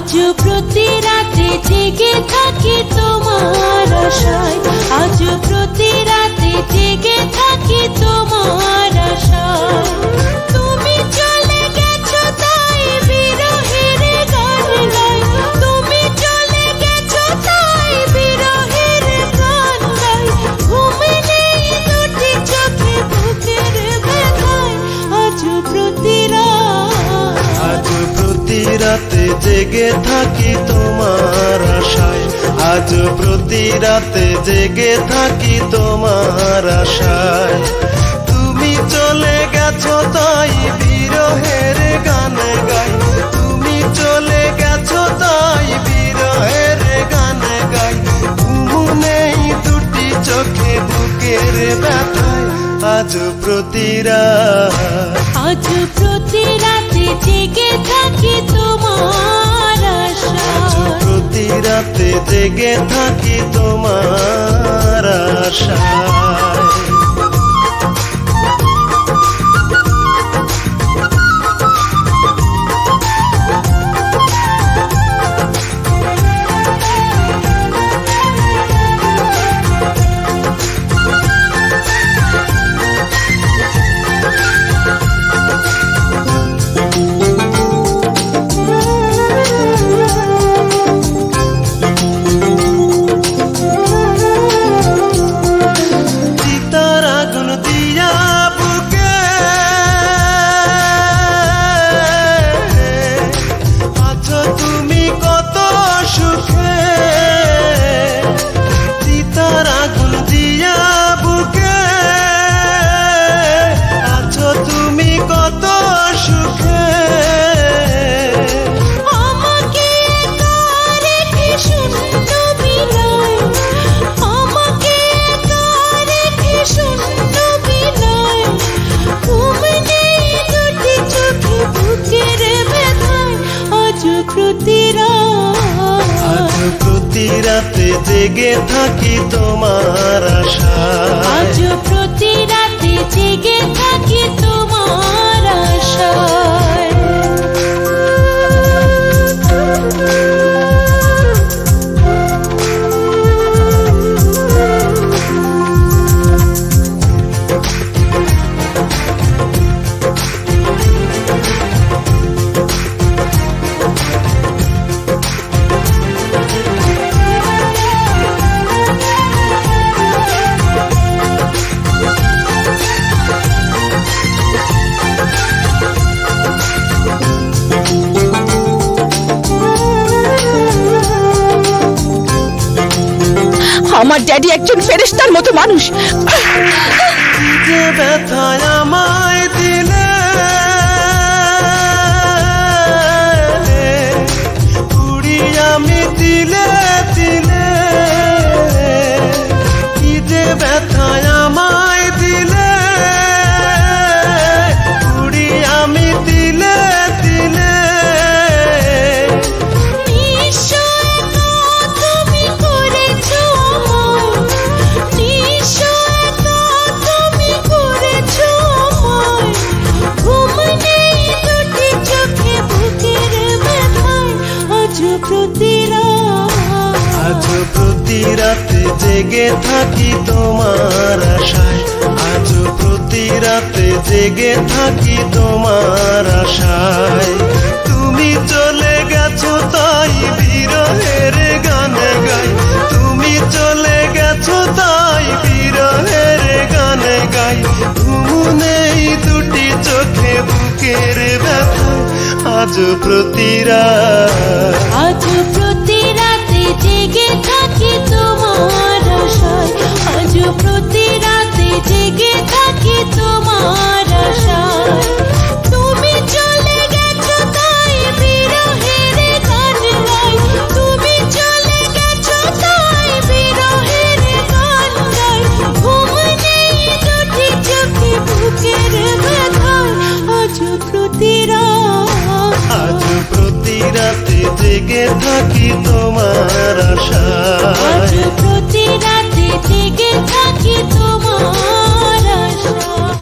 আজ প্রতি রাতে জেগে থাকি তোমার আশায়, আজ প্রতি রাতে জেগে থাকি তোমার আশায়। তুমি চলে গেছো তাই বিরহের গান গাই, তুমি চলে গেছো তাই বিরহের গান গাই। ঘুম নেই দুটি চোখে বুকের ব্যথায়, আজ প্রতি রাতে জেগে থাকি তোমার আশায়, আজ প্রতি রাতে জেগে থাকি তোমার আশায়। তুমি চলে গেছো তাই বিরহের গান গাই, তুমি চলে গেছো তাই বিরহের গান গাই। ঘুম নেই দুটি চোখে বুকের ব্যথায়, আজ প্রতি আজ প্রতি রাতে জেগে থাকি তোমার আশায়, প্রতি রাতে জেগে থাকি তোমার আশায়। প্রতি রাতে জেগে থাকি তোমার আশায়, আজ প্রতি রাতে জেগে থাকি তোমার আশায়। আমার ড্যাডি একজন ফেরেশতার মতো মানুষ। যে ব্যথায় আমায় দিলে, পুড়ি আমি দিলে দিলে। কি যে ব্যথায় আমায় দিলে, পুড়ি আমি দিলে দিলে। আজ প্রতি রাতে জেগে থাকি তোমার আশায়, আজ প্রতি রাতে জেগে থাকি তোমার আশায়। তুমি চলে গেছো তাই বিরহের গান গাই, তুমি চলে গেছো তাই বিরহের গান গাই। ঘুম নেই দুটি চোখে বুকের ব্যথায়, আজ প্রতি আজ প্রতি রাতে জেগে থাকি তোমার আশায়, আজ প্রতি রাতে জেগে থাকি তোমার আশায়। তুমি চলে গেছো তাই বিরহের গান গাই, তুমি চলে গেছো তাই বিরহের গান গাই। ঘুম নেই দুটি চোখে বুকের ব্যথায়, আজ প্রতি রাতে জেগে থাকি তোমার আশায়, আজ প্রতি রাতে জেগে থাকি তোমার আশায়।